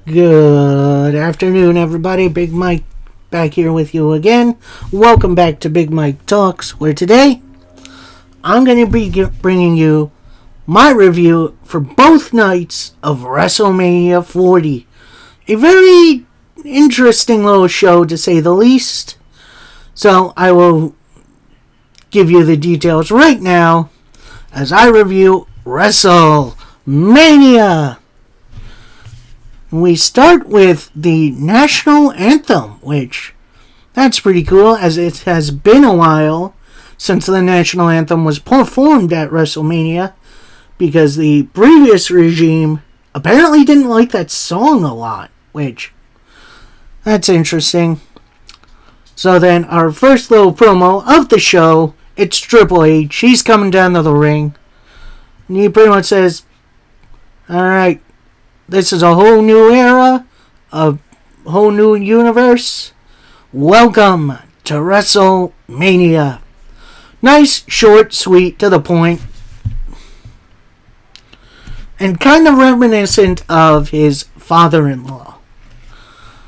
Good afternoon, everybody. Big Mike back here with you again. Welcome back to Big Mike Talks, where today I'm going to be bringing you my review for both nights of WrestleMania 40. A very interesting little show, to say the least. So I will give you the details right now as I review WrestleMania. We start with the national anthem, which that's pretty cool, as it has been a while since the national anthem was performed at WrestleMania, because the previous regime apparently didn't like that song a lot, which that's interesting. So then our first little promo of the show, it's Triple H. He's coming down to the ring, and he pretty much says, alright, this is a whole new era, a whole new universe. Welcome to WrestleMania. Nice, short, sweet, to the point, and kind of reminiscent of his father-in-law.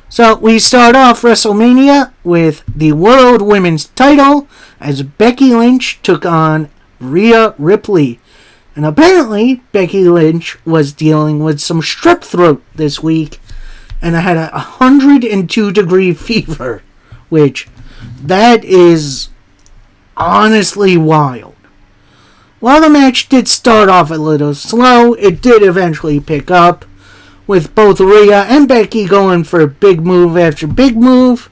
So we start off WrestleMania with the World Women's title as Becky Lynch took on Rhea Ripley. And apparently, Becky Lynch was dealing with some strep throat this week and had a 102-degree fever, which that is honestly wild. While the match did start off a little slow, it did eventually pick up, with both Rhea and Becky going for big move after big move,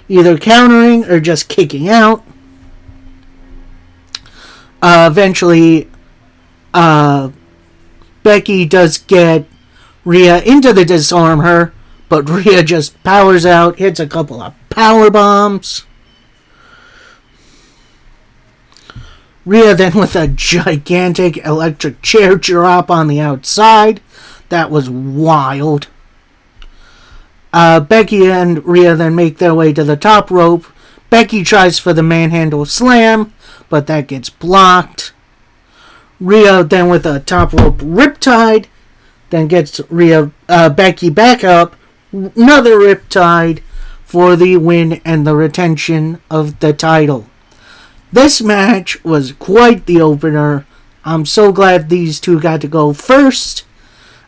either countering or just kicking out. Eventually, Becky does get Rhea into the disarm her, but Rhea just powers out, hits a couple of power bombs. Rhea then with a gigantic electric chair drop on the outside. That was wild. Becky and Rhea then make their way to the top rope. Becky tries for the manhandle slam, but that gets blocked. Rhea then with a top rope riptide, then gets Becky back up, another riptide for the win and the retention of the title. This match was quite the opener. I'm so glad these two got to go first,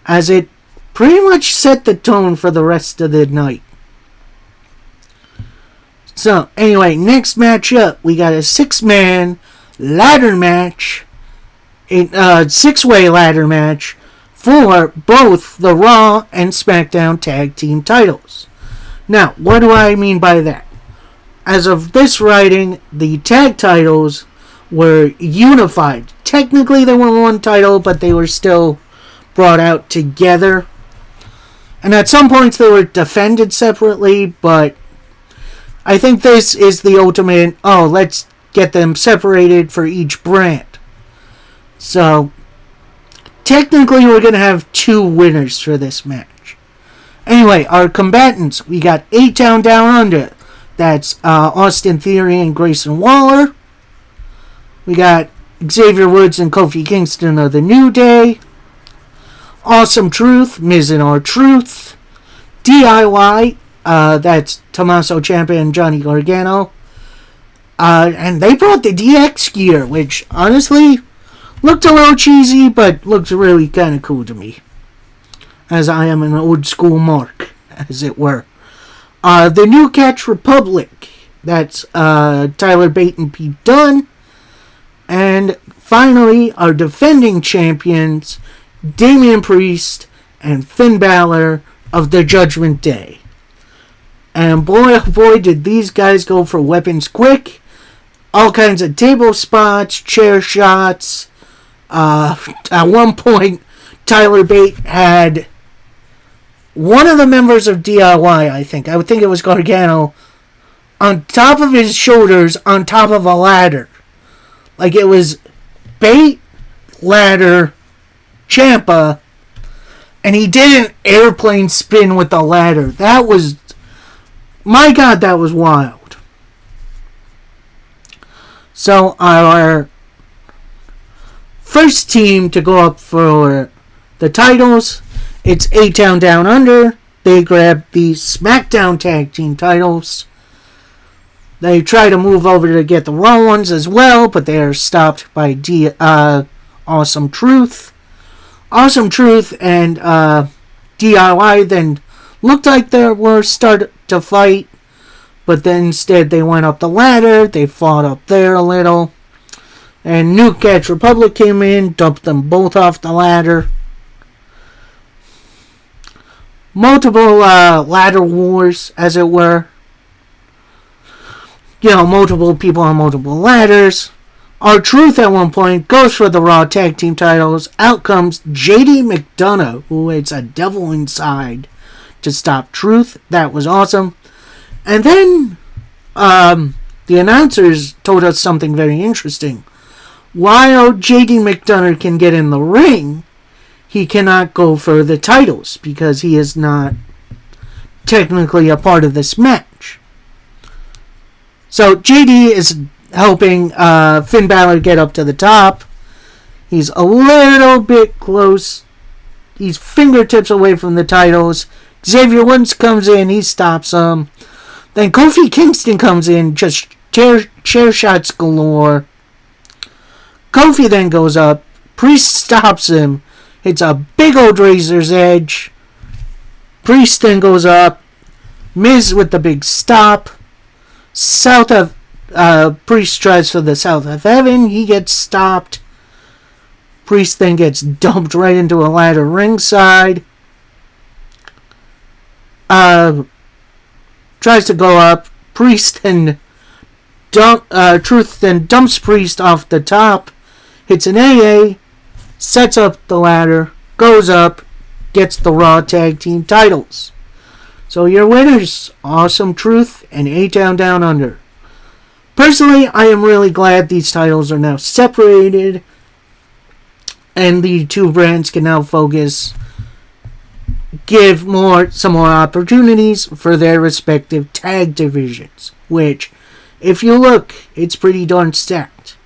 as it pretty much set the tone for the rest of the night. So anyway, next match up, we got a 6-man ladder match. A 6-way ladder match for both the Raw and SmackDown tag team titles. Now, what do I mean by that? As of this writing, the tag titles were unified. Technically, they were one title, but they were still brought out together. And at some points, they were defended separately, but I think this is the ultimate, let's get them separated for each brand. So, technically, we're going to have 2 winners for this match. Anyway, our combatants, we got A-Town Down Under. That's Austin Theory and Grayson Waller. We got Xavier Woods and Kofi Kingston of the New Day. Awesome Truth, Miz and R-Truth. DIY, that's Tommaso Ciampa and Johnny Gargano. And they brought the DX gear, which, honestly, looked a little cheesy, but looked really kind of cool to me, as I am an old school mark, as it were. The New Catch Republic, that's Tyler Bate and Pete Dunne. And finally, our defending champions, Damian Priest and Finn Balor of the Judgment Day. And boy, oh boy, did these guys go for weapons quick. All kinds of table spots, chair shots. At one point, Tyler Bate had one of the members of DIY, I think it was Gargano, on top of his shoulders, on top of a ladder. Like it was Bate, ladder, Ciampa, and he did an airplane spin with the ladder. That was, my God, that was wild. So our first team to go up for the titles, it's A-Town Down Under, they grab the SmackDown Tag Team titles. They try to move over to get the Raw ones as well, but they are stopped by Awesome Truth. Awesome Truth and DIY then looked like they were started to fight, but then instead they went up the ladder. They fought up there a little. And New Catch Republic came in, dumped them both off the ladder. Multiple ladder wars, as it were. Multiple people on multiple ladders. R-Truth at one point goes for the Raw Tag Team titles. Out comes JD McDonough, who is a devil inside, to stop Truth. That was awesome. And then the announcers told us something very interesting. While JD McDonough can get in the ring, he cannot go for the titles because he is not technically a part of this match. So JD is helping Finn Balor get up to the top. He's a little bit close. He's fingertips away from the titles. Xavier Woods comes in. He stops him. Then Kofi Kingston comes in. Just chair shots galore. Kofi then goes up. Priest stops him. Hits a big old razor's edge. Priest then goes up. Miz with the big stop. Priest tries for the South of Heaven. He gets stopped. Priest then gets dumped right into a ladder ringside. Tries to go up. Priest then Truth then dumps Priest off the top. Hits an AA. Sets up the ladder. Goes up. Gets the Raw Tag Team titles. So your winners, Awesome Truth and A-Town Down Under. Personally, I am really glad these titles are now separated and the two brands can now give some more opportunities for their respective tag divisions, which, if you look, it's pretty darn stacked.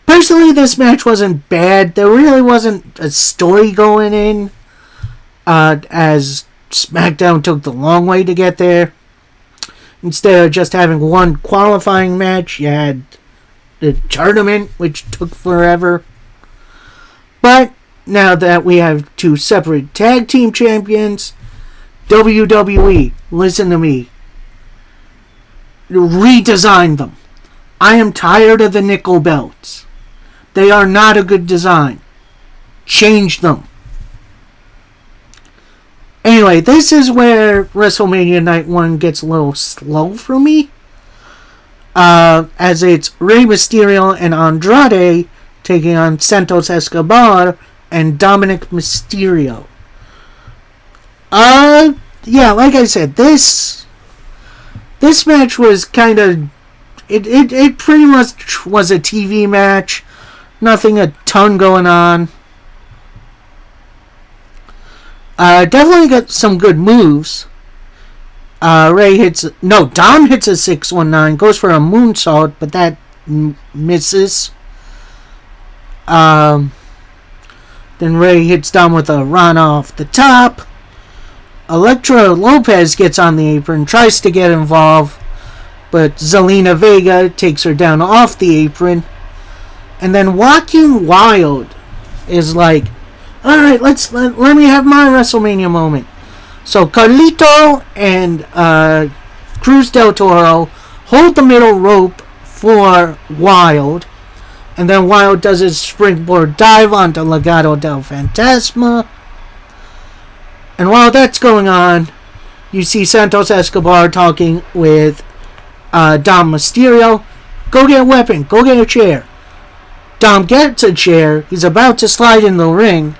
Personally, this match wasn't bad. There really wasn't a story going in, as SmackDown took the long way to get there. Instead of just having one qualifying match, you had the tournament, which took forever. But now that we have two separate tag team champions, WWE, listen to me, redesign them. I am tired of the nickel belts. They are not a good design. Change them. Anyway, this is where WrestleMania Night 1 gets a little slow for me. As it's Rey Mysterio and Andrade taking on Santos Escobar and Dominic Mysterio. Yeah, like I said, this match was kind of... It pretty much was a TV match. Nothing a ton going on. Definitely got some good moves. Dom hits a 619, goes for a moonsault, but that misses. Then Ray hits Dom with a run off the top. Elektra Lopez gets on the apron, tries to get involved, but Zelina Vega takes her down off the apron. And then Joaquin Wilde is like, alright, let me have my WrestleMania moment. So Carlito and Cruz del Toro hold the middle rope for Wilde. And then Wilde does his springboard dive onto Legado del Fantasma. And while that's going on, you see Santos Escobar talking with Dom Mysterio. Go get a weapon. Go get a chair. Dom gets a chair. He's about to slide in the ring.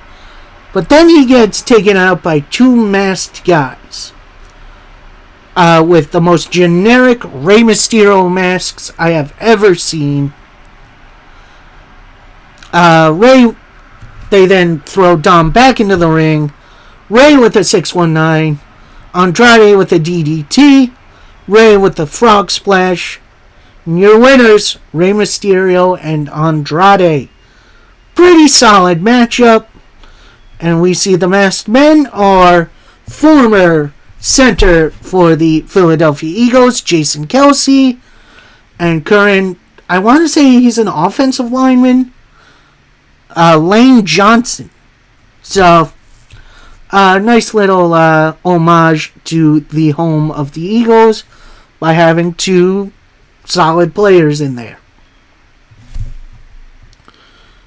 But then he gets taken out by two masked guys. With the most generic Rey Mysterio masks I have ever seen. They then throw Dom back into the ring. Rey with a 619. Andrade with a DDT. Rey with the frog splash. And your winners, Rey Mysterio and Andrade. Pretty solid matchup. And we see the masked men are former center for the Philadelphia Eagles, Jason Kelsey, and current, I want to say he's an offensive lineman, Lane Johnson. So, nice little homage to the home of the Eagles by having two solid players in there.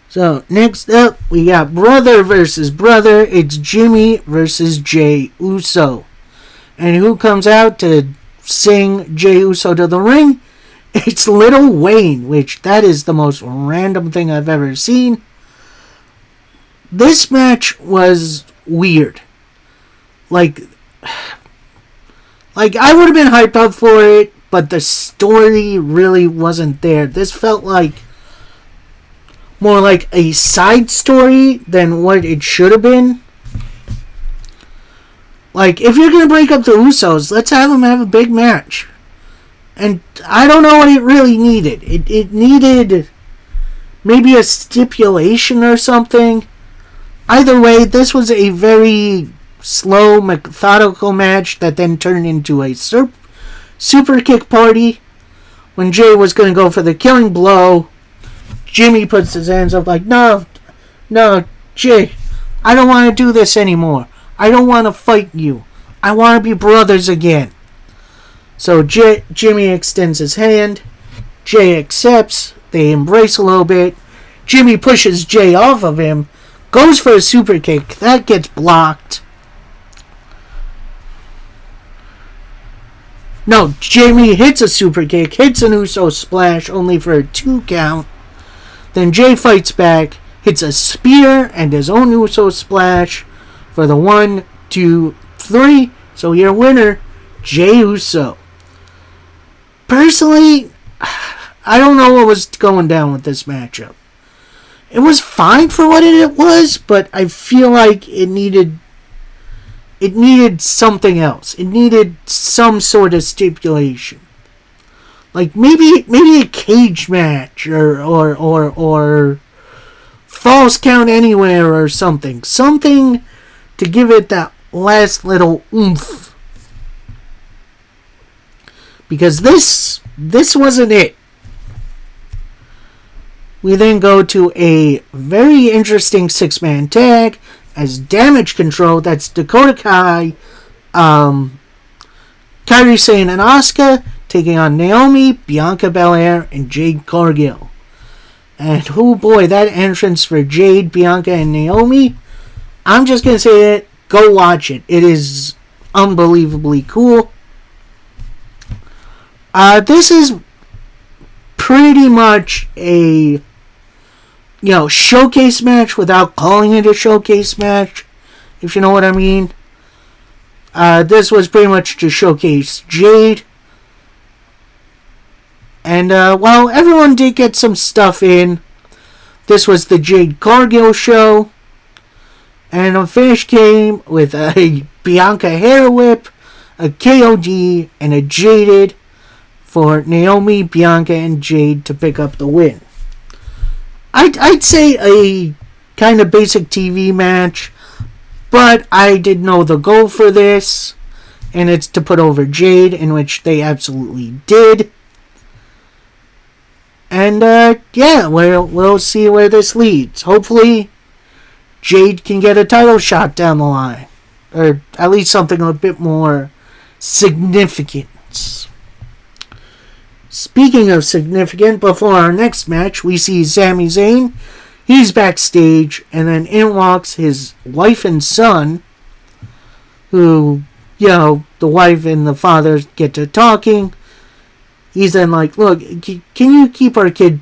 So, next up, we got brother versus brother. It's Jimmy versus Jey Uso. And who comes out to sing Jey Uso to the ring? It's Lil Wayne, which that is the most random thing I've ever seen. This match was weird. Like I would have been hyped up for it, but the story really wasn't there. This felt like more like a side story than what it should have been. Like, if you're going to break up the Usos, let's have them have a big match. And I don't know what it really needed. It needed maybe a stipulation or something. Either way, this was a very slow, methodical match that then turned into a super kick party. When Jey was going to go for the killing blow, Jimmy puts his hands up like, no, Jey, I don't want to do this anymore. I don't want to fight you. I want to be brothers again. So Jimmy extends his hand. Jey accepts. They embrace a little bit. Jimmy pushes Jey off of him. Goes for a super kick. That gets blocked. No, Jimmy hits a super kick. Hits an Uso splash only for a 2 count. Then Jey fights back. Hits a spear and his own Uso splash for the 1, 2, 3. So your winner, Jey Uso. Personally, I don't know what was going down with this matchup. It was fine for what it was, but I feel like it needed something else. It needed some sort of stipulation. Like maybe a cage match or false count anywhere or something. Something to give it that last little oomph. Because this wasn't it. We then go to a very interesting 6-man tag as Damage Control. That's Dakota Kai, Kairi Sane and Asuka taking on Naomi, Bianca Belair, and Jade Cargill. And oh boy, that entrance for Jade, Bianca, and Naomi, I'm just going to say it, go watch it. It is unbelievably cool. This is pretty much a showcase match without calling it a showcase match, if you know what I mean. This was pretty much to showcase Jade. And while everyone did get some stuff in, this was the Jade Cargill show. And the finish came with a Bianca hair whip, a KOD, and a Jaded for Naomi, Bianca, and Jade to pick up the win. I'd say a kind of basic TV match, but I did know the goal for this, and it's to put over Jade, in which they absolutely did. And we'll see where this leads. Hopefully, Jade can get a title shot down the line, or at least something a bit more significant. Speaking of significant, before our next match, we see Sami Zayn. He's backstage, and then in walks his wife and son, who, the wife and the father get to talking. He's then like, look, can you keep our kid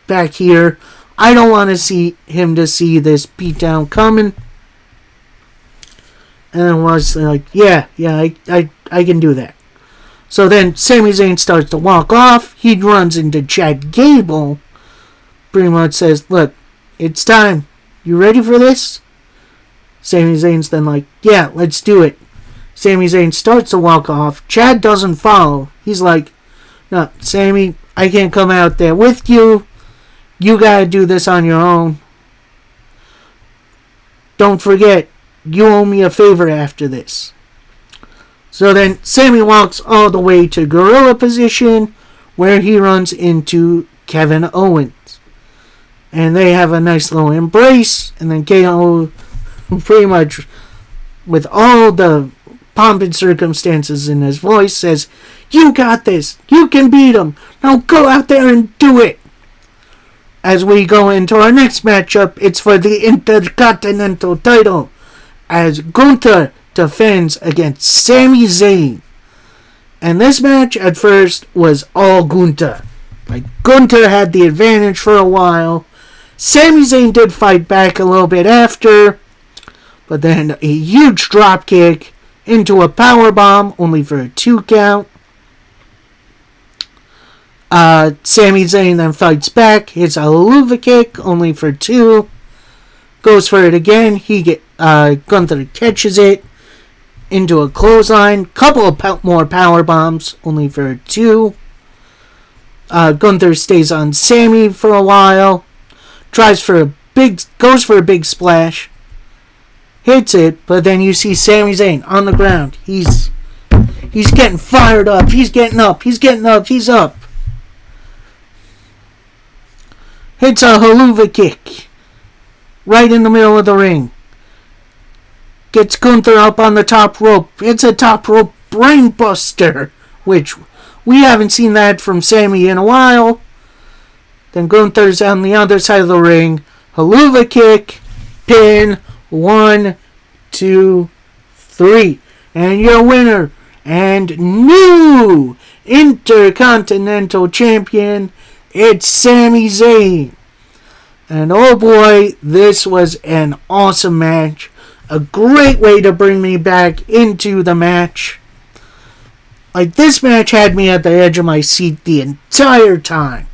back here? I don't want to see this beatdown coming. And then was like, yeah, I can do that. So then Sami Zayn starts to walk off. He runs into Chad Gable. Pretty much says, look, it's time. You ready for this? Sami Zayn's then like, yeah, let's do it. Sami Zayn starts to walk off. Chad doesn't follow. He's like, no, Sami, I can't come out there with you. You gotta do this on your own. Don't forget, you owe me a favor after this. So then Sammy walks all the way to gorilla position, where he runs into Kevin Owens. And they have a nice little embrace, and then KO, pretty much with all the pomp and circumstances in his voice, says, "You got this. You can beat him. Now go out there and do it." As we go into our next matchup, it's for the Intercontinental title, as Gunther defends against Sami Zayn. And this match at first was all Gunther. Like, Gunther had the advantage for a while. Sami Zayn did fight back a little bit after, but then a huge drop kick into a powerbomb, only for a 2 count. Sami Zayn then fights back, hits a Luva kick, only for 2. Goes for it again. Gunther catches it into a clothesline. Couple of more power bombs, only for 2. Gunther stays on Sami for a while. Goes for a big splash. Hits it, but then you see Sami Zayn on the ground. He's getting fired up. He's getting up. He's up. Hits a haluva kick right in the middle of the ring. Gets Gunther up on the top rope. It's a top rope brainbuster, which we haven't seen that from Sami in a while. Then Gunther's on the other side of the ring. Haluva kick, pin, 1, 2, 3. And your winner and new Intercontinental Champion, it's Sami Zayn. And oh boy, this was an awesome match. A great way to bring me back into the match. Like, this match had me at the edge of my seat the entire time.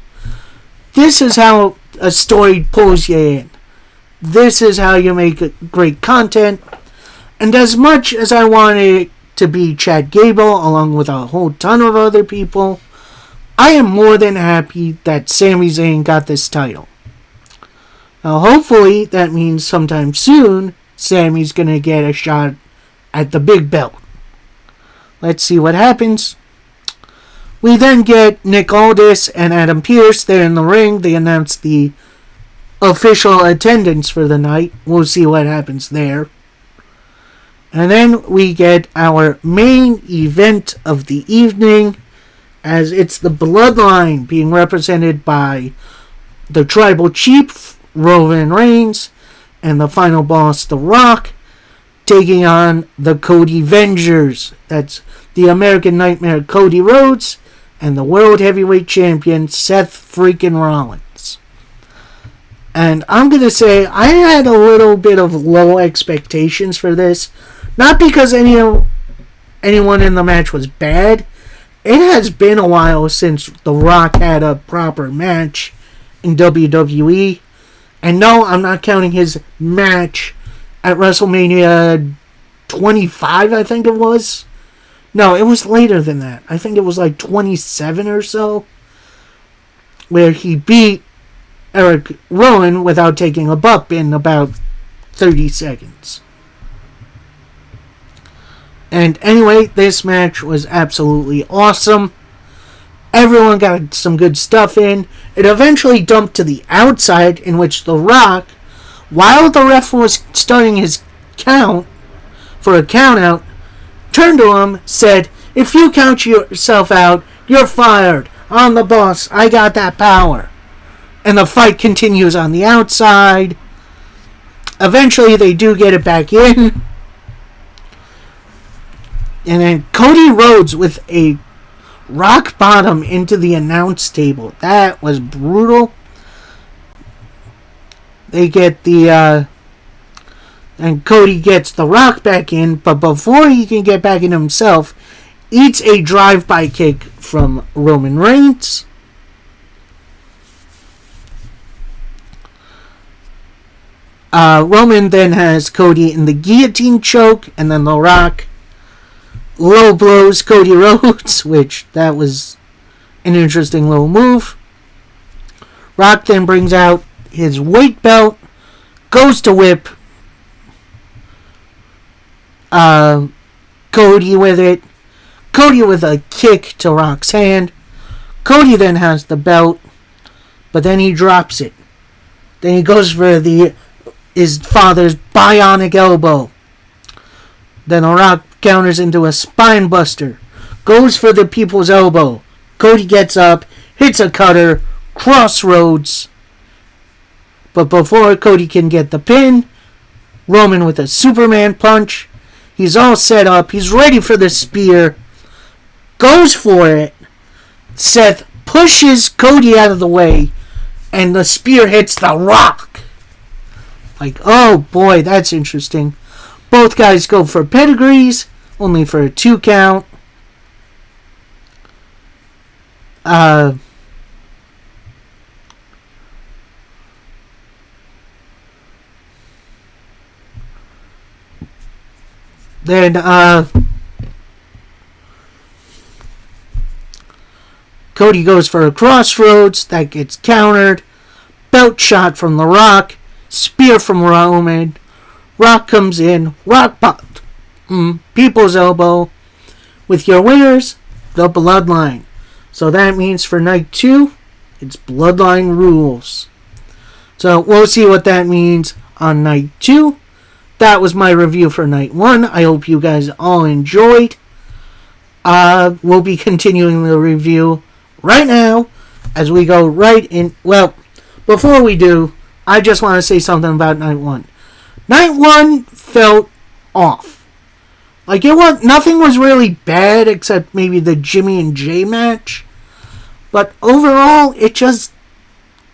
This is how a story pulls you in. This is how you make great content. And as much as I wanted it to be Chad Gable, along with a whole ton of other people, I am more than happy that Sami Zayn got this title. Now, hopefully, that means sometime soon, Sami's going to get a shot at the big belt. Let's see what happens. We then get Nick Aldis and Adam Pearce there in the ring. They announce the official attendance for the night. We'll see what happens there. And then we get our main event of the evening, as it's the Bloodline being represented by the Tribal Chief, Roman Reigns, and the final boss, The Rock, taking on the Cody Vengers. That's the American Nightmare Cody Rhodes and the World Heavyweight Champion Seth freaking Rollins. And I'm going to say I had a little bit of low expectations for this. Not because anyone in the match was bad. It has been a while since The Rock had a proper match in WWE. And no, I'm not counting his match at WrestleMania 25, I think it was. No, it was later than that. I think it was like 27 or so, where he beat Eric Rowan without taking a bump in about 30 seconds. And anyway, this match was absolutely awesome. Everyone got some good stuff in. It eventually dumped to the outside, in which The Rock, while the ref was starting his count for a count out, turned to him, said, "If you count yourself out, you're fired. I'm the boss. I got that power." And the fight continues on the outside. Eventually, they do get it back in. And then Cody Rhodes with a rock bottom into the announce table. That was brutal. They get and Cody gets The Rock back in, but before he can get back in himself, eats a drive-by kick from Roman Reigns. Roman then has Cody in the guillotine choke, and then The Rock low blows Cody Rhodes, which that was an interesting little move. Rock then brings out his weight belt, goes to whip Cody with it. Cody with a kick to Rock's hand. Cody then has the belt, but then he drops it. Then he goes for his father's bionic elbow. Then The Rock counters into a spine buster. Goes for the people's elbow. Cody gets up, hits a cutter, crossroads. But before Cody can get the pin, Roman with a Superman punch. He's all set up. He's ready for the spear. Goes for it. Seth pushes Cody out of the way. And the spear hits The Rock. Like, oh boy, that's interesting. Both guys go for pedigrees. Only for a 2 count. Then, Cody goes for a crossroads. That gets countered. Belt shot from The Rock. Spear from Roman. Rock comes in. Rock popped. People's elbow. With your winners, the Bloodline. So that means for night 2, it's Bloodline rules. So we'll see what that means on night 2. That was my review for night 1. I hope you guys all enjoyed. We'll be continuing the review right now as we go right in. Well, before we do, I just want to say something about night 1. Night 1 felt off. Like, nothing was really bad except maybe the Jimmy and Jay match. But overall, it just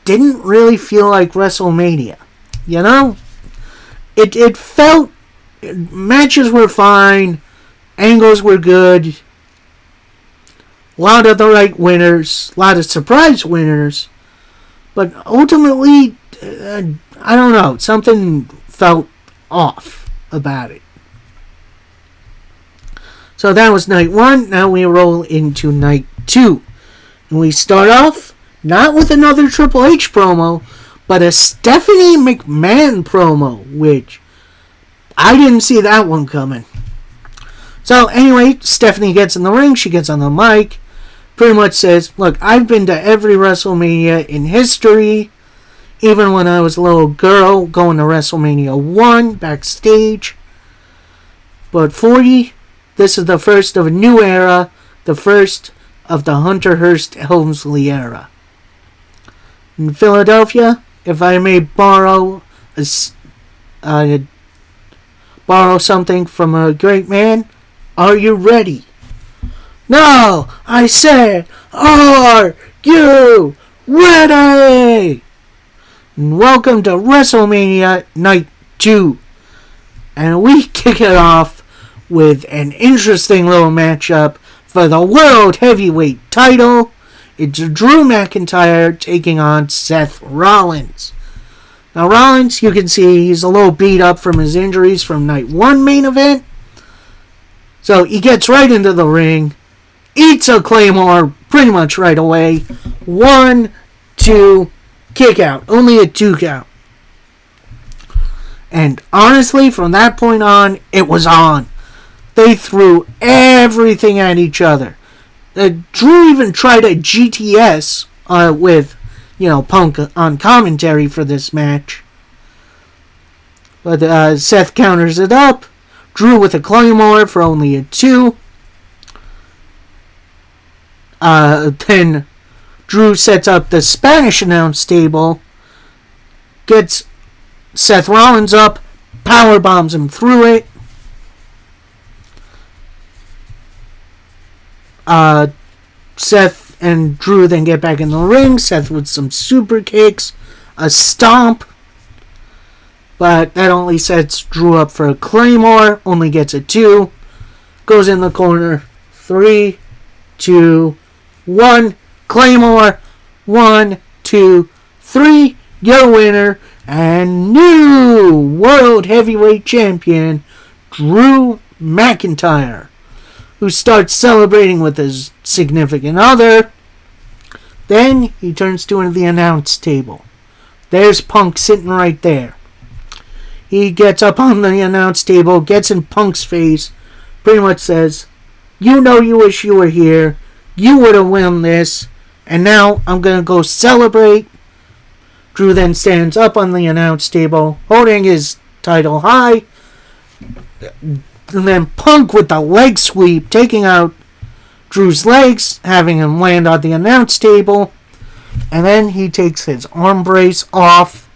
didn't really feel like WrestleMania. You know? It felt... Matches were fine. Angles were good. A lot of the right winners. A lot of surprise winners. But ultimately, I don't know. Something felt off about it. So that was night 1. Now we roll into night 2. And we start off not with another Triple H promo, but a Stephanie McMahon promo, which I didn't see that one coming. So anyway, Stephanie gets in the ring. She gets on the mic. Pretty much says, look, I've been to every WrestleMania in history. Even when I was a little girl going to WrestleMania 1 backstage. But 40... This is the first of a new era, the first of the Hunter Hearst Helmsley era. In Philadelphia, if I may borrow something from a great man, are you ready? No, I said, are you ready? And welcome to WrestleMania Night 2. And we kick it off with an interesting little matchup for the World Heavyweight title. It's Drew McIntyre taking on Seth Rollins. Now Rollins, you can see he's a little beat up from his injuries from night 1 main event. So he gets right into the ring, eats a Claymore pretty much right away. 1, 2, kick out. Only a 2 count. And honestly, from that point on, it was on. They threw everything at each other. Drew even tried a GTS with, Punk on commentary for this match. But Seth counters it up. Drew with a Claymore for only a 2. Then Drew sets up the Spanish announce table. Gets Seth Rollins up. Power bombs him through it. Seth and Drew then get back in the ring. Seth with some super kicks, a stomp, but that only sets Drew up for a Claymore. Only gets a 2. Goes in the corner. 3, 2, 1. Claymore. 1, 2, 3. Your winner and new World Heavyweight Champion, Drew McIntyre, who starts celebrating with his significant other. Then he turns to the announce table. There's Punk sitting right there. He gets up on the announce table, gets in Punk's face, pretty much says, "You know you wish you were here. You would have won this. And now I'm going to go celebrate." Drew then stands up on the announce table, holding his title high. And then Punk with the leg sweep, taking out Drew's legs, having him land on the announce table. And then he takes his arm brace off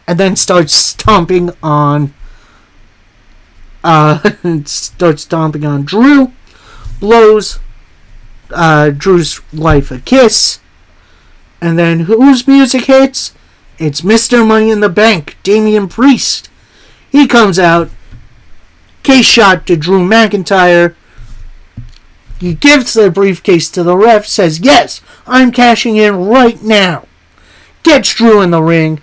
and then starts stomping on Drew. Blows Drew's wife a kiss. And then whose music hits? It's Mr. Money in the Bank, Damian Priest. He comes out, case shot to Drew McIntyre. He gives the briefcase to the ref, says, "Yes, I'm cashing in right now." Gets Drew in the ring.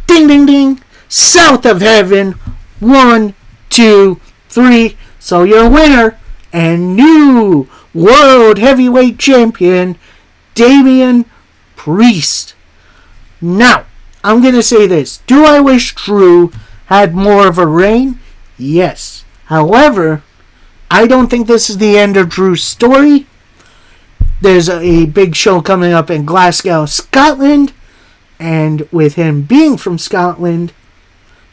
Ding, ding, ding. South of heaven. 1, 2, 3. So your winner and new World Heavyweight Champion, Damian Priest. Now, I'm going to say this. Do I wish Drew had more of a reign? Yes. However, I don't think this is the end of Drew's story. There's a big show coming up in Glasgow, Scotland. And with him being from Scotland,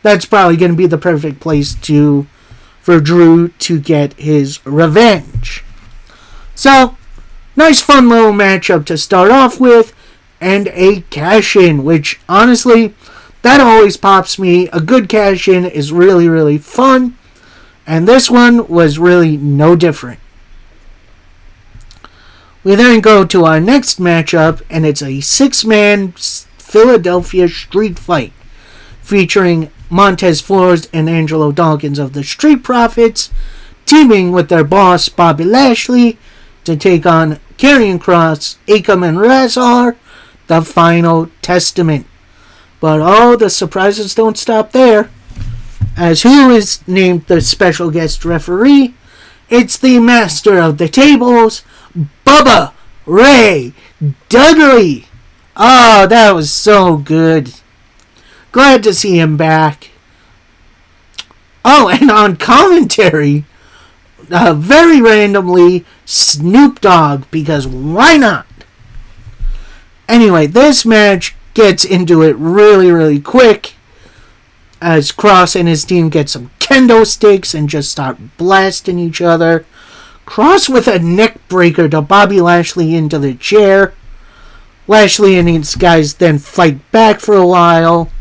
that's probably going to be the perfect place for Drew to get his revenge. So, nice fun little matchup to start off with. And a cash-in, which honestly, that always pops me. A good cash-in is really, really fun. And this one was really no different. We then go to our next matchup, and it's a 6-man Philadelphia street fight featuring Montez Ford and Angelo Dawkins of the Street Profits teaming with their boss Bobby Lashley to take on Karrion Kross, Akam, and Razor, the Final Testament. But the surprises don't stop there. As who is named the special guest referee? It's the master of the tables, Bubba Ray Dudley. Oh, that was so good. Glad to see him back. Oh, and on commentary, very randomly, Snoop Dogg, because why not? Anyway, this match gets into it really, really quick as Kross and his team get some kendo sticks and just start blasting each other. Kross with a neck breaker to Bobby Lashley into the chair. Lashley and his guys then fight back for a while.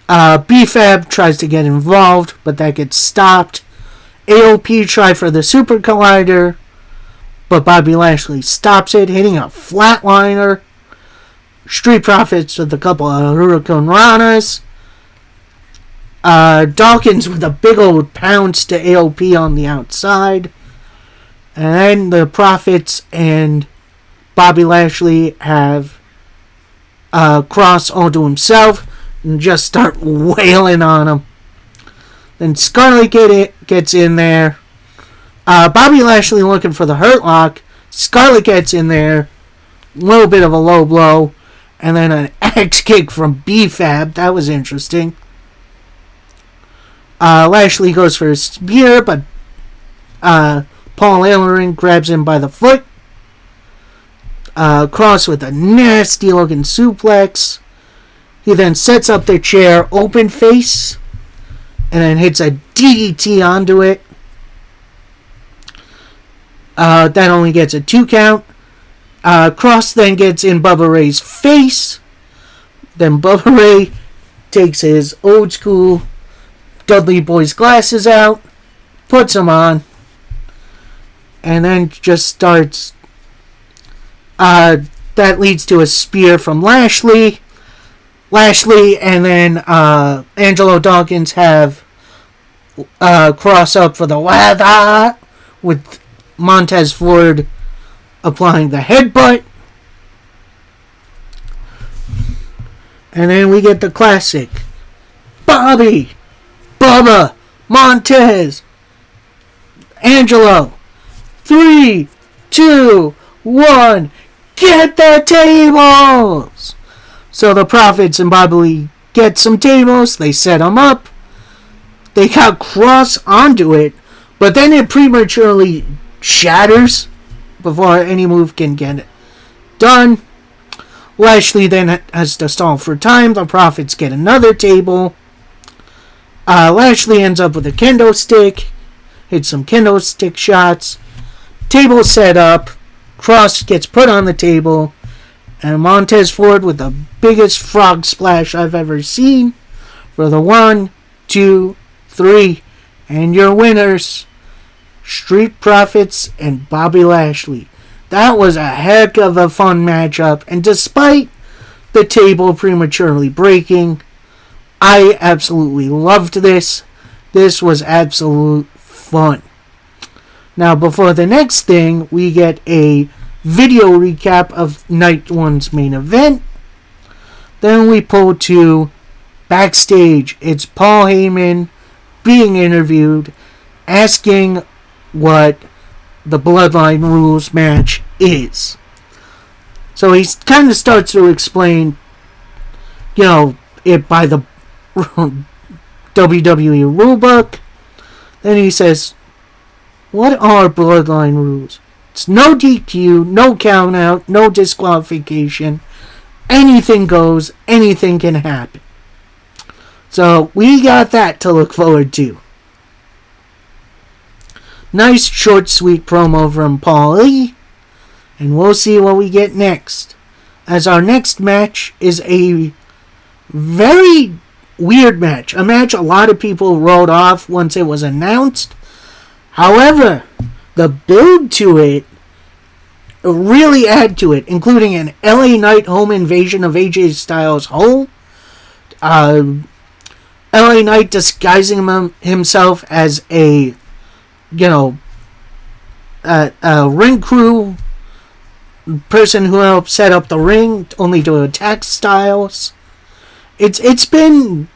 B-Fab tries to get involved, but that gets stopped. AOP try for the Super Collider, but Bobby Lashley stops it, hitting a flatliner. Street Profits with a couple of Hurricane Ranas. Dawkins with a big old pounce to AOP on the outside. And then the Profits and Bobby Lashley have Kross all to himself and just start wailing on him. Then Scarlett gets in there. Bobby Lashley looking for the Hurt Lock. Scarlett gets in there. A little bit of a low blow. And then an axe kick from B-Fab. That was interesting. Lashley goes for a spear, but Paul Ellering grabs him by the foot. Kross with a nasty looking suplex. He then sets up the chair open face and then hits a DDT onto it. That only gets a 2 count. Kross then gets in Bubba Ray's face. Then Bubba Ray takes his old school Dudley Boy's glasses out, puts them on, and then just starts. That leads to a spear from Lashley. Lashley and then Angelo Dawkins have Kross up for the weather with Montez Ford applying the headbutt. And then we get the classic Bobby, Bubba, Montez, Angelo. 3, 2, 1. Get the tables! So the Profits and Bobby get some tables. They set them up. They got Cross onto it, but then it prematurely shatters before any move can get it done. Lashley then has to stall for time. The Profits get another table. Lashley ends up with a kendo stick. Hits some kendo stick shots. Table set up. Cross gets put on the table. And Montez Ford with the biggest frog splash I've ever seen. For the 1, 2, 3. And your winners, Street Profits and Bobby Lashley. That was a heck of a fun matchup. And despite the table prematurely breaking, I absolutely loved this. This was absolute fun. Now, before the next thing, we get a video recap of Night 1's main event. Then we pull to backstage. It's Paul Heyman being interviewed, asking what the Bloodline Rules match is. So he kind of starts to explain, it by the WWE rulebook. Then he says, what are Bloodline Rules? It's no DQ, no count out, no disqualification. Anything goes, anything can happen. So we got that to look forward to. Nice, short, sweet promo from Paul Lee. And we'll see what we get next. As our next match is a very weird match. A match a lot of people wrote off once it was announced. However, the build to it really add to it, including an LA Knight home invasion of AJ Styles' home. LA Knight disguising himself as a ring crew person who helped set up the ring only to attack Styles. It's been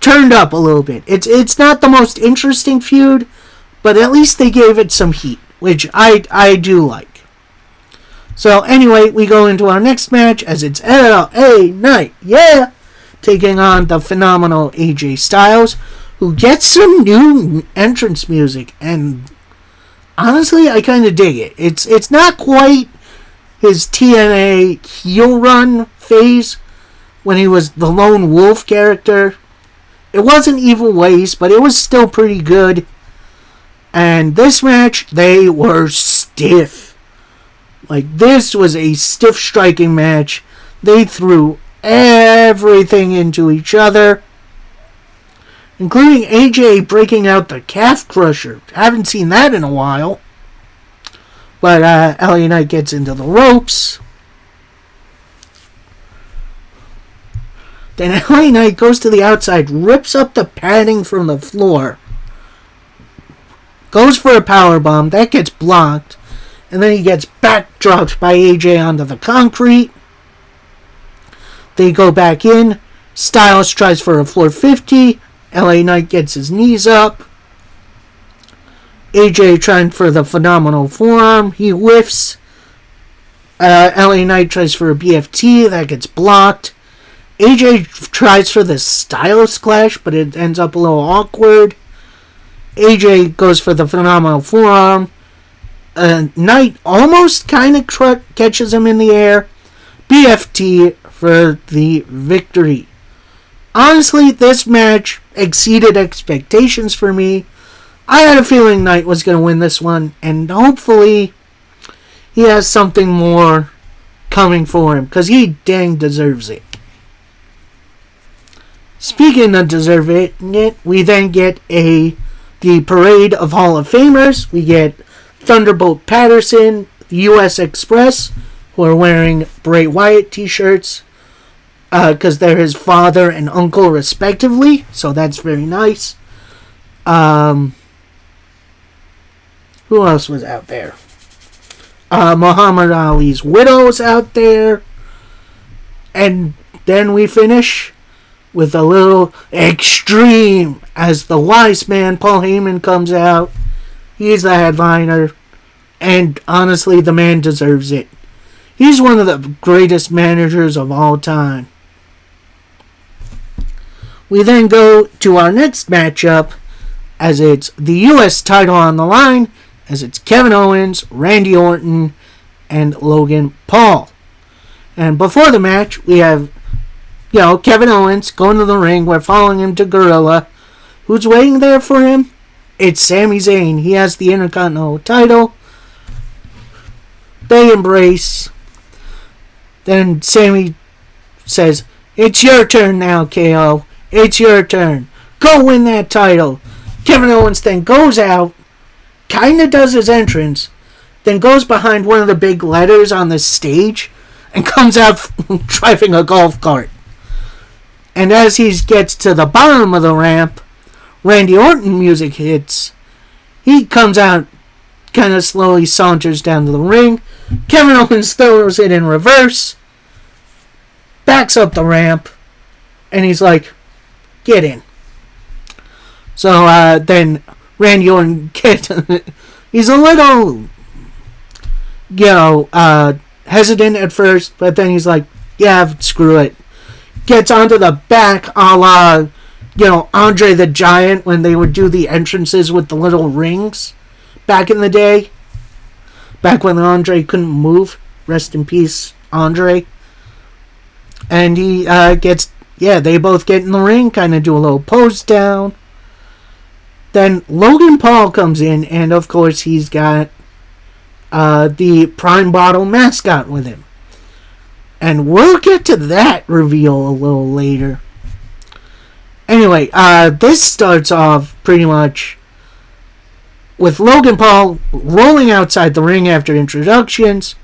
turned up a little bit. It's not the most interesting feud, but at least they gave it some heat, which I do like. So anyway, we go into our next match as it's LA Knight, taking on the phenomenal AJ Styles, who gets some new entrance music, and honestly, I kind of dig it. It's not quite his TNA heel run phase when he was the lone wolf character. It wasn't Evil Ways, but it was still pretty good. And this match, they were stiff. Like, this was a stiff striking match. They threw everything into each other, including AJ breaking out the calf crusher. Haven't seen that in a while. But LA Knight gets into the ropes. Then LA Knight goes to the outside, rips up the padding from the floor, goes for a powerbomb. That gets blocked. And then he gets backdropped by AJ onto the concrete. They go back in. Styles tries for a 450. LA Knight gets his knees up. AJ trying for the phenomenal forearm. He whiffs. LA Knight tries for a BFT. That gets blocked. AJ tries for the Styles Clash, but it ends up a little awkward. AJ goes for the phenomenal forearm. Knight almost kind of catches him in the air. BFT for the victory. Honestly, this match exceeded expectations for me. I had a feeling Knight was going to win this one, and hopefully he has something more coming for him, because he dang deserves it. Speaking of deserving it, we then get the parade of Hall of Famers. We get Thunderbolt Patterson, the U.S. Express, who are wearing Bray Wyatt t-shirts because they're his father and uncle respectively, so that's very nice. Who else was out there? Muhammad Ali's widow's out there. And then we finish with a little extreme as the wise man Paul Heyman comes out. He's the headliner, and honestly, the man deserves it. He's one of the greatest managers of all time. We then go to our next matchup, as it's the U.S. title on the line, as it's Kevin Owens, Randy Orton, and Logan Paul. And before the match, we have, Kevin Owens going to the ring. We're following him to Gorilla. Who's waiting there for him? It's Sami Zayn. He has the Intercontinental title. They embrace. Then Sami says, "It's your turn now, KO. It's your turn. Go win that title." Kevin Owens then goes out, kind of does his entrance, then goes behind one of the big letters on the stage and comes out driving a golf cart. And as he gets to the bottom of the ramp, Randy Orton music hits. He comes out, kind of slowly saunters down to the ring. Kevin Owens throws it in reverse, backs up the ramp, and he's like, "Get in." So then Randy Orton gets, he's a little, hesitant at first, but then he's like, "Yeah, screw it." Gets onto the back a la, Andre the Giant when they would do the entrances with the little rings back in the day. Back when Andre couldn't move. Rest in peace, Andre. And he they both get in the ring, kind of do a little pose down. Then Logan Paul comes in, and of course he's got the Prime Bottle mascot with him. And we'll get to that reveal a little later. Anyway, this starts off pretty much with Logan Paul rolling outside the ring after introductions.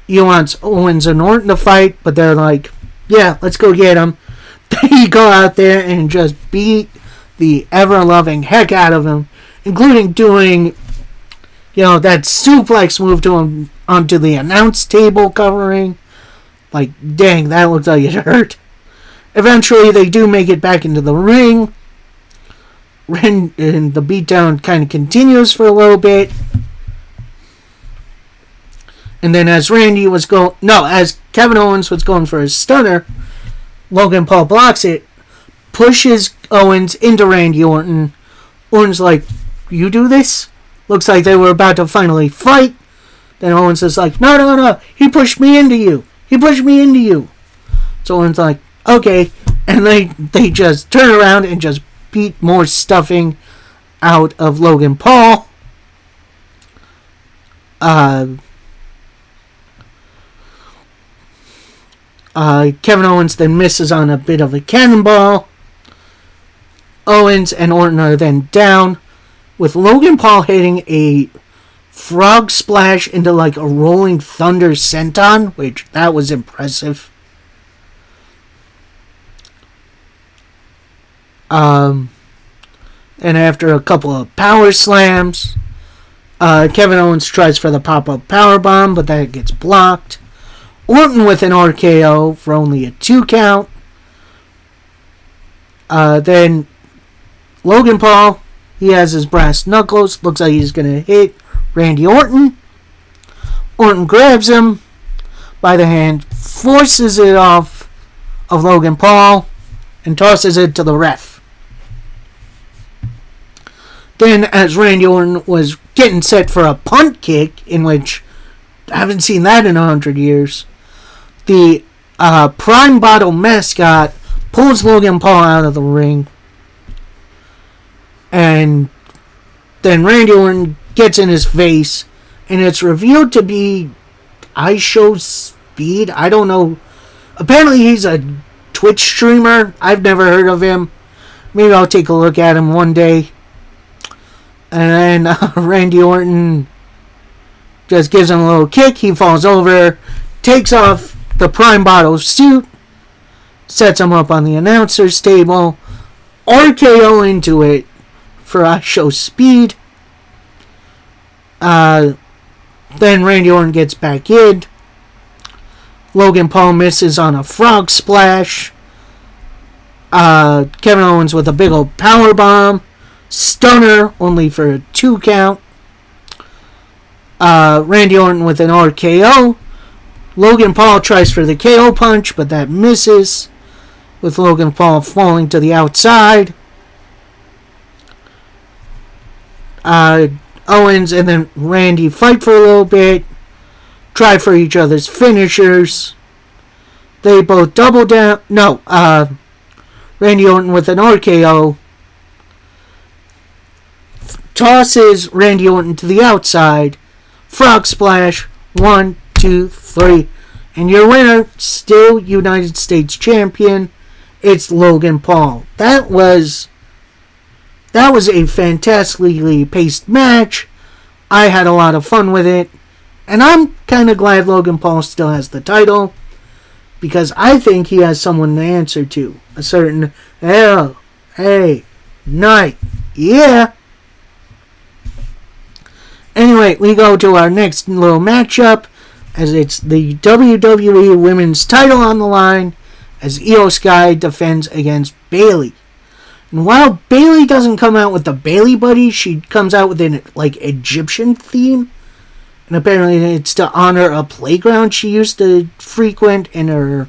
He wants Owens and Orton to fight, but they're like, "Yeah, let's go get him." They go out there and just beat the ever-loving heck out of him, including doing, that suplex move to him onto the announce table covering. Like, dang, that looks like it hurt. Eventually, they do make it back into the ring. And the beatdown kind of continues for a little bit. And then as Kevin Owens was going for his stunner, Logan Paul blocks it, pushes Owens into Randy Orton. Orton's like, "You do this?" Looks like they were about to finally fight. Then Owens is like, No. He pushed me into you. So Orton's like, "Okay." And they just turn around and just beat more stuffing out of Logan Paul. Kevin Owens then misses on a bit of a cannonball. Owens and Orton are then down, with Logan Paul hitting a frog splash into like a rolling thunder senton, which that was impressive. And after a couple of power slams, Kevin Owens tries for the pop-up powerbomb, but that gets blocked. Orton with an RKO for only a 2 count. Then Logan Paul, he has his brass knuckles. Looks like he's going to hit Randy Orton. Orton grabs him by the hand, forces it off of Logan Paul, and tosses it to the ref. Then, as Randy Orton was getting set for a punt kick, in which I haven't seen that in 100 years, the Prime Bottle mascot pulls Logan Paul out of the ring. And then Randy Orton gets in his face, and it's revealed to be I Show Speed. I don't know. Apparently he's a Twitch streamer. I've never heard of him. Maybe I'll take a look at him one day. And then Randy Orton just gives him a little kick. He falls over, takes off the Prime Bottle suit, sets him up on the announcer's table, RKO into it for I Show Speed. Then Randy Orton gets back in. Logan Paul misses on a frog splash. Kevin Owens with a big old powerbomb. Stunner, only for a 2 count. Randy Orton with an RKO. Logan Paul tries for the KO punch, but that misses. with Logan Paul falling to the outside. Owens and then Randy fight for a little bit, try for each other's finishers. They both double down. No, Randy Orton with an RKO tosses Randy Orton to the outside. Frog splash. 1, 2, 3. And your winner, still United States champion, it's Logan Paul. That was a fantastically paced match. I had a lot of fun with it. And I'm kind of glad Logan Paul still has the title, because I think he has someone to answer to. A certain L.A. Knight. Yeah. Anyway, we go to our next little matchup, as it's the WWE Women's title on the line, as Io Sky defends against Bayley. And while Bayley doesn't come out with the Bayley Buddy, she comes out with an Egyptian theme. And apparently it's to honor a playground she used to frequent in her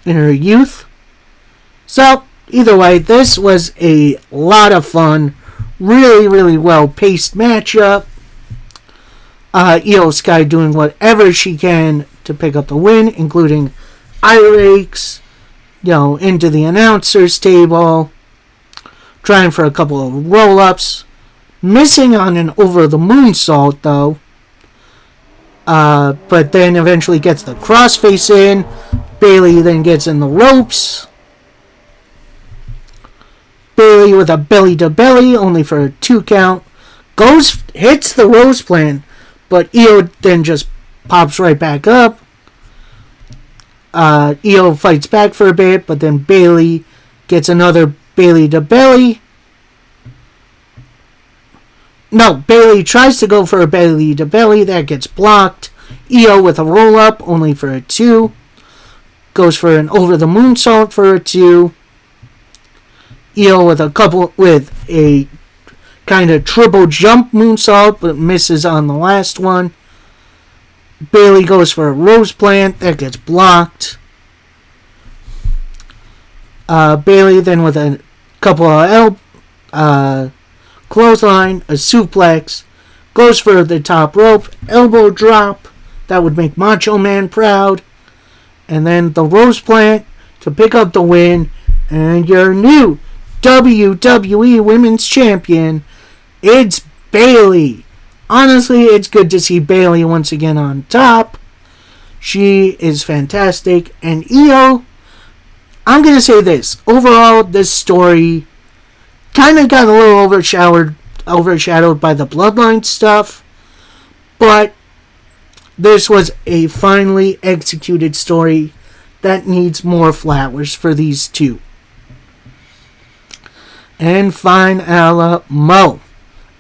youth. So, either way, this was a lot of fun. Really, really well-paced matchup. Io Sky doing whatever she can to pick up the win, including eye rakes, into the announcer's table, trying for a couple of roll-ups, missing on an over-the-moonsault, though, but then eventually gets the crossface in. Bayley then gets in the ropes. Bayley with a belly-to-belly, only for a 2 count. Hits the Rose Plant, but Io then just pops right back up. Io fights back for a bit, but then Bayley gets another belly-to-belly. No, Bayley tries to go for a belly-to-belly. That gets blocked. Io with a roll-up, only for a 2. Goes for an over-the-moonsault for a 2. Io with a kind of triple jump moonsault, but misses on the last one. Bayley goes for a Rose Plant. That gets blocked. Bayley then with a couple of clothesline, a suplex, goes for the top rope, elbow drop. That would make Macho Man proud. And then the Rose Plant to pick up the win. And your new WWE Women's Champion, it's Bayley. Honestly, it's good to see Bayley once again on top. She is fantastic. And Io, I'm going to say this. Overall, this story kind of got a little overshadowed by the Bloodline stuff. But this was a finely executed story that needs more flowers for these two. And finally,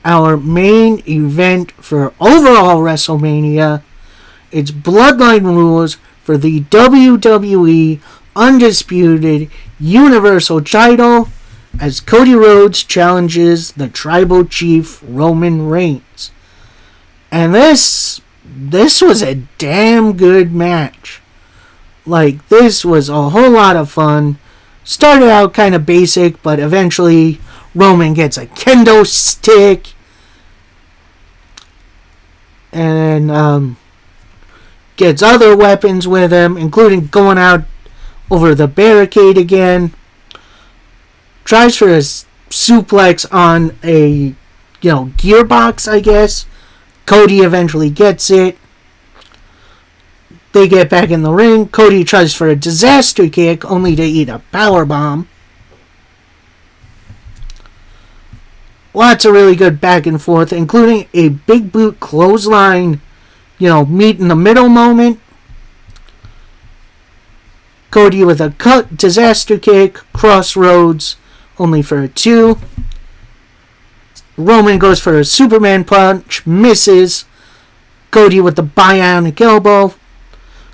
our main event for overall WrestleMania, it's Bloodline rules for the WWE Undisputed Universal title, as Cody Rhodes challenges the Tribal Chief Roman Reigns. And this was a damn good match. This was a whole lot of fun. Started out kind of basic, but eventually Roman gets a kendo stick and gets other weapons with him, including going out over the barricade again. Tries for a suplex on a gearbox, I guess. Cody eventually gets it. They get back in the ring. Cody tries for a disaster kick, only to eat a powerbomb. Lots of really good back and forth, including a big boot clothesline, meet in the middle moment. Cody with a disaster kick, crossroads, only for a 2. Roman goes for a Superman punch, misses. Cody with the bionic elbow.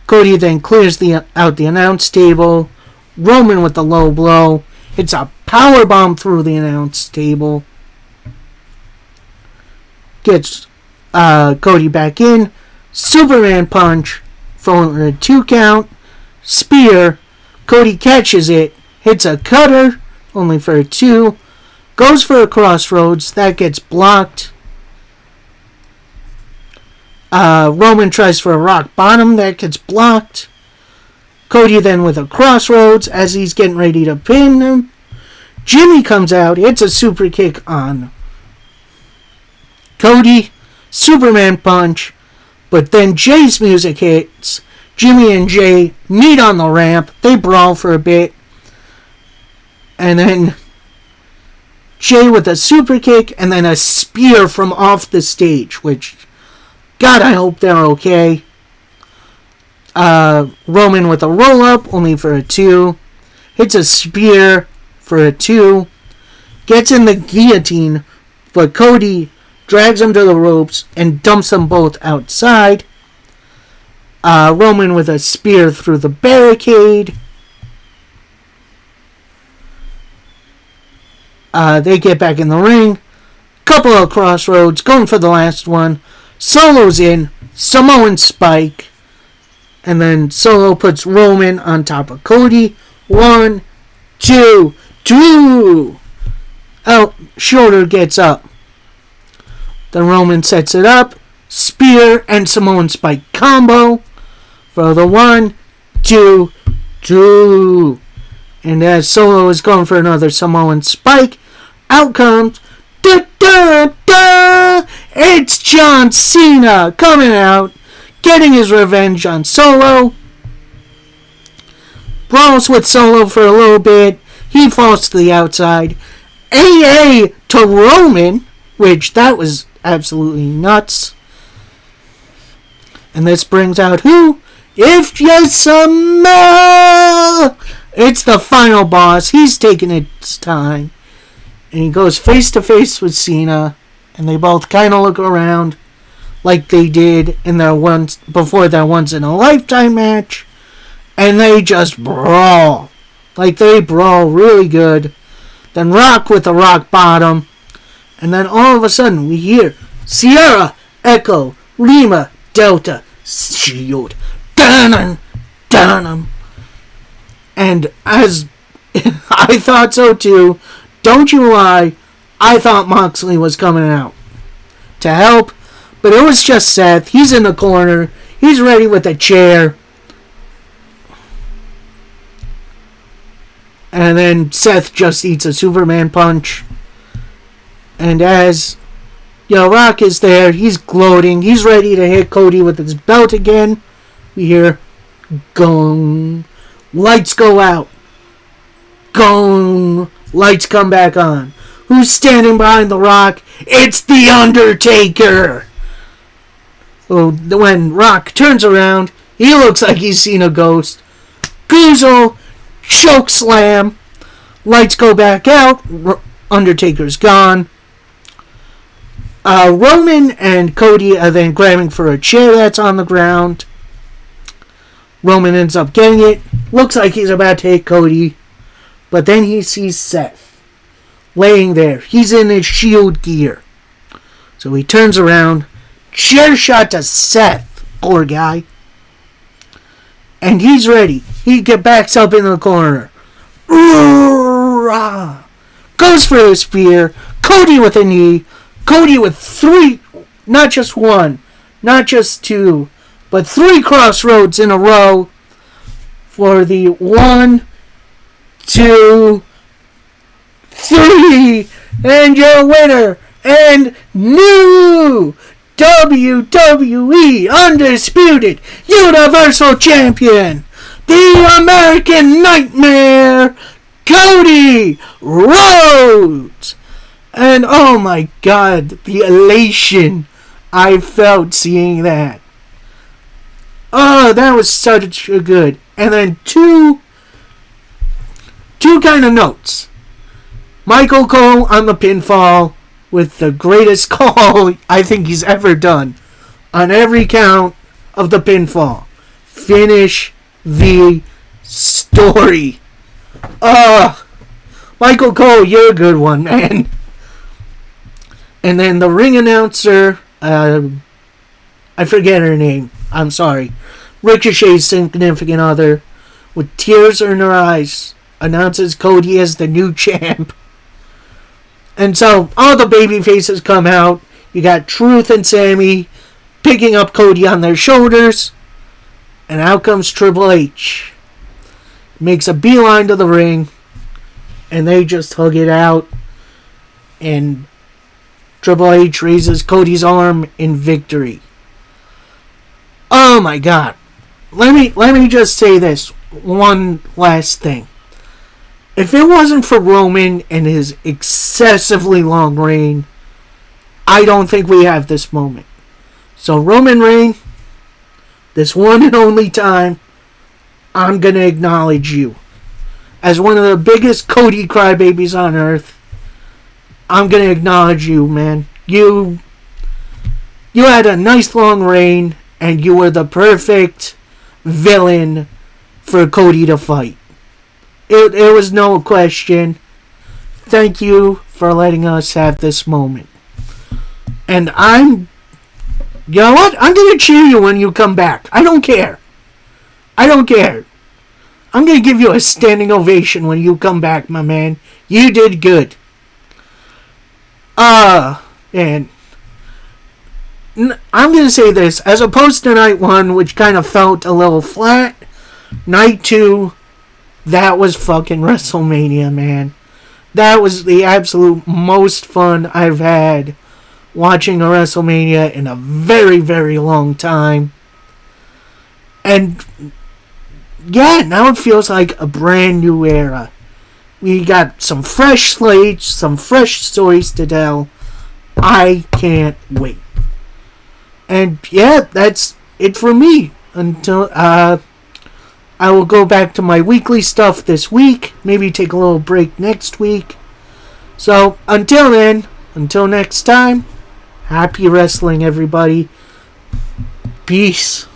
Cody then clears out the announce table. Roman with the low blow. Hits a powerbomb through the announce table. Gets Cody back in. Superman punch for a 2 count. Spear Cody catches it, hits a cutter, only for a 2. Goes for a crossroads, that gets blocked. Roman tries for a rock bottom, that gets blocked. Cody then with a crossroads as he's getting ready to pin him. Jimmy comes out, hits a super kick on Cody, Superman punch, but then Jay's music hits. Jimmy and Jay meet on the ramp, they brawl for a bit, and then Jay with a super kick and then a spear from off the stage, which, God, I hope they're okay. Roman with a roll-up, only for a 2. Hits a spear for a 2. Gets in the guillotine, but Cody drags him to the ropes and dumps them both outside. Roman with a spear through the barricade. They get back in the ring. Couple of crossroads, going for the last one. Solo's in, Samoan spike. And then Solo puts Roman on top of Cody. 1, 2, 2. Oh, shoulder gets up. Then Roman sets it up. Spear and Samoan spike combo. For the 1, 2, 2. And as Solo is going for another Samoan spike, out comes it's John Cena coming out, getting his revenge on Solo. Brawls with Solo for a little bit. He falls to the outside. AA to Roman, which that was absolutely nuts. And this brings out who? If you smell! It's the final boss. He's taking his time. And he goes face to face with Cena. And they both kind of look around like they did in their before their once in a lifetime match. And they just brawl. Like they brawl really good. Then Rock with a rock bottom. And then all of a sudden we hear Sierra, Echo, Lima, Delta, Shield. Dun dun. And as I thought so too, don't you lie, I thought Moxley was coming out to help, but it was just Seth. He's in the corner. He's ready with a chair. And then Seth just eats a Superman punch. And as Rock is there, he's gloating. He's ready to hit Cody with his belt again. We hear gong. Lights go out. Gong. Lights come back on. Who's standing behind the Rock? It's The Undertaker! Oh, when Rock turns around, he looks like he's seen a ghost. Goozle, choke slam. Lights go back out. Undertaker's gone. Roman and Cody are then grabbing for a chair that's on the ground. Roman ends up getting it. Looks like he's about to hit Cody. But then he sees Seth laying there. He's in his Shield gear. So he turns around. Chair shot to Seth. Poor guy. And he's ready. He backs up in the corner. Goes for the spear. Cody with a knee. Cody with 3, not just 1, not just 2, but 3 crossroads in a row for the 1, 2, 3, and your winner and new WWE Undisputed Universal Champion, the American Nightmare, Cody Rhodes. And oh my God, the elation I felt seeing that. Oh, that was such a good. And then two kind of notes. Michael Cole on the pinfall with the greatest call I think he's ever done on every count of the pinfall. Finish the story. Michael Cole, you're a good one, man. And then the ring announcer, I forget her name. I'm sorry. Ricochet's significant other with tears in her eyes, announces Cody as the new champ. And so all the baby faces come out. You got Truth and Sammy picking up Cody on their shoulders. And out comes Triple H. Makes a beeline to the ring. And they just hug it out. And Triple H raises Cody's arm in victory. Oh my God. Let me just say this one last thing. If it wasn't for Roman and his excessively long reign, I don't think we have this moment. So Roman Reigns, this one and only time, I'm going to acknowledge you. As one of the biggest Cody crybabies on earth, I'm going to acknowledge you, man. You had a nice long reign, and you were the perfect villain for Cody to fight. It was no question. Thank you for letting us have this moment. And you know what? I'm going to cheer you when you come back. I don't care. I'm going to give you a standing ovation when you come back, my man. You did good. And I'm going to say this. As opposed to night 1, which kind of felt a little flat, night 2, that was fucking WrestleMania, man. That was the absolute most fun I've had watching a WrestleMania in a very, very long time. And yeah, now it feels like a brand new era. We got some fresh slates, some fresh stories to tell. I can't wait. And yeah, that's it for me. Until I will go back to my weekly stuff this week. Maybe take a little break next week. So until then, until next time, happy wrestling, everybody. Peace.